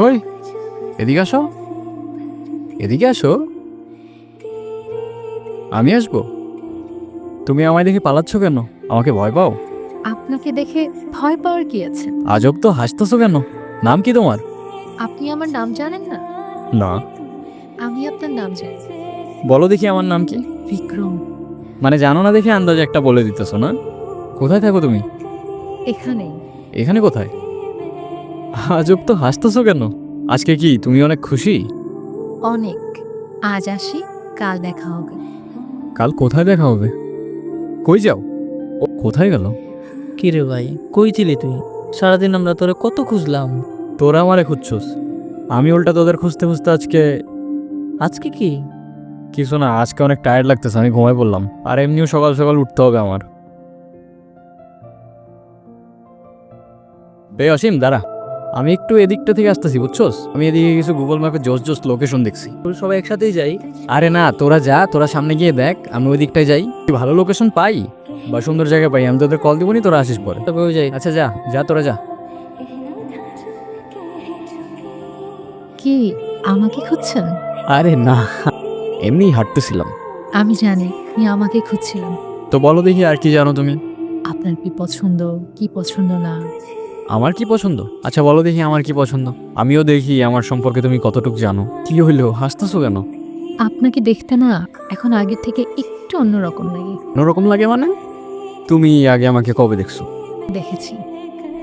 ওই, এদিকে আসো, এদিকে আসো। আমি আসবো? তুমি আমায় দেখে পালাচ্ছ কেন? আমাকে ভয় পাও? আপনাকে দেখে ভয় পাওয়ার কি আছে? আজব তো, হাসতেছো কেন? নাম কি তোমার? আপনি আমার নাম জানেন না? না। আমি আপনার নাম জানি। বলো দেখি আমার নাম কি? বিক্রম। মানে জানো না দেখে আন্দাজে একটা বলে দিতেছো না? কোথায় থাকো তুমি? এখানেই। এখানে কোথায়? আজব তো, হাসতেছো কেন? আজকে কি তুমি অনেক খুশি? অনেক। আজ আসি, কাল দেখা হবে। কাল কোথায় দেখা হবে? কই যাও? ও কোথায় গেল? কি রে ভাই, কই ছিলি তুই? সারাদিন আমরা তোরে কত খুঁজলাম। তোরা আমারে খুঁজছস, আমি উল্টা তোদের খুঁজতে খুঁজতে আজকে কি? কিছু না, আজকে অনেক টায়ার্ড লাগতেছে, আমি ঘুমাই পড়লাম। আর এমনিও সকাল সকাল উঠতে হবে আমার। অসীম দাঁড়া, আমি একটু এদিকটা থেকে আসতেছি, বুঝছস? আমি এদিকে কিছু গুগল ম্যাপে জোস জোস লোকেশন দেখছি। তোর সবাই একসাথেই যাই। আরে না, তোরা যা, তোরা সামনে গিয়ে দেখ, আমি ওই দিকটায় যাই। তুই ভালো লোকেশন পাই বা সুন্দর জায়গা পাই, আমি তোদের কল দিবনি, তোরা আসিস পরে। তবে ওই যাই। আচ্ছা যা যা, তোরা যা। কি, আমাকে খুঁজছেন? আরে না, এমনি হাঁটতেছিলাম। আমি জানি আপনি আমাকে খুঁজছিলেন। তো বলো দেখি, আর কি জানো তুমি? আপনার কি পছন্দ, কি পছন্দ না? আমার কি পছন্দ? আচ্ছা বলো দেখি আমার কি পছন্দ, আমিও দেখি আমার সম্পর্কে তুমি কতটুকু জানো। কি হইলো, হাসতেছো কেন? আপনাকে দেখতে না এখন আগের থেকে একটু অন্যরকম লাগে। অন্যরকম লাগে মানে? তুমি আগে আমাকে কবে দেখছো? দেখেছি।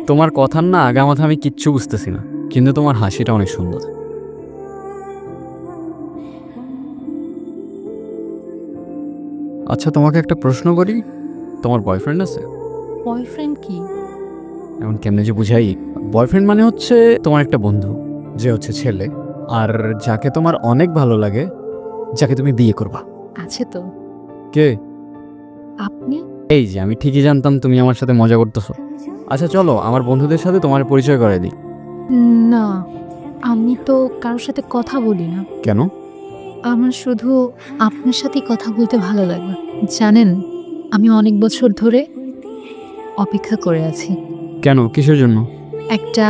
তোমার কথার না আগামাথা আমি কিচ্ছু বুঝতেছি না, কিন্তু তোমার হাসিটা অনেক সুন্দর। আচ্ছা তোমাকে একটা প্রশ্ন করি, তোমার বয়ফ্রেন্ড আছে? বয়ফ্রেন্ড কি? এখন কেমনে যে বুঝাই, বয়ফ্রেন্ড মানে হচ্ছে তোমার একটা বন্ধু, যে হচ্ছে ছেলে, আর যাকে তোমার অনেক ভালো লাগে, যাকে তুমি বিয়ে করবা। আছে তো। কে? আপনি? এই যে, আমি ঠিকই জানতাম তুমি আমার সাথে মজা করতেছো। আচ্ছা চলো আমার বন্ধুদের সাথে তোমার পরিচয় করাই দিই। না, আমি তো কারোর সাথে কথা বলি না। কেন? আমার শুধু আপনার সাথেই কথা বলতে ভালো লাগে। জানেন, আমি অনেক বছর ধরে অপেক্ষা করে আছি কেন, কিসের জন্য? একটা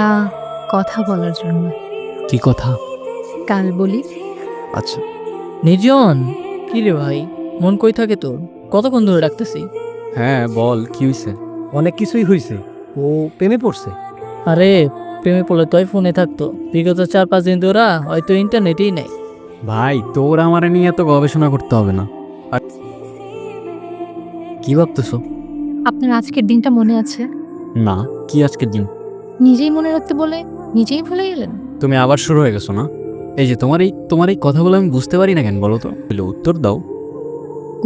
কথা বলার জন্য। কি কথা? কাল বলি। আচ্ছা। নির্জন, কি রে ভাই, মন কই থাকে তোর? কতক্ষণ ধরে ডাকতেছি। হ্যাঁ বল, কি হয়েছে? অনেক কিছুই হয়েছে, ও প্রেমে পড়ছে। আরে, প্রেমে পড়লে তোই ফোনে থাকতো, বিগত 4-5 দিন ধরা হয়তো ইন্টারনেটেই নেই। ভাই তোর আমার নিয়ে এত গবেষণা করতে হবে না। আর কি ভাবতেছো? আপনার আজকের দিনটা মনে আছে? না, কি আজকের দিন? নিজেই মনে রাখতে বলে নিজেই ভুলে গেলেন। তুমি আবার শুরু হয়ে গেছো না? এই যে তোমার এই কথাগুলো আমি বুঝতে পারি না কেন বলো তো, বলে উত্তর দাও।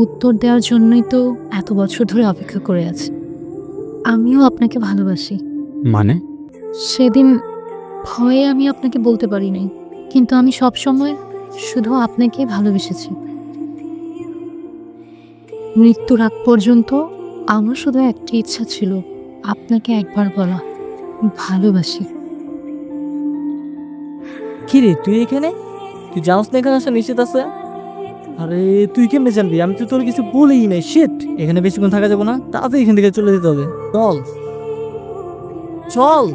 উত্তর দেওয়ার জন্যই তো এত বছর ধরে অপেক্ষা করে আছি। আমিও আপনাকে ভালোবাসি। মানে? সেদিন ভয়ে আমি আপনাকে বলতে পারি নাই, কিন্তু আমি সব সময় শুধু আপনাকেই ভালোবেসেছি। মৃত্যুর আগ পর্যন্ত আমার শুধু একটা ইচ্ছা ছিল, আপনাকে একবার বলা ভালোবাসি। কি রে, তুই এখানে? তুই জানোস না এখানে আসা নিশ্চিত আছে? আরে তুই কেমনে জানবি? আমি তো তোর কিছু বলেই নাই। শিট, এখানে বেশিক্ষণ থাকা যাবো না, তাড়াতাড়ি এখান থেকে চলে যেতে হবে। চল চল।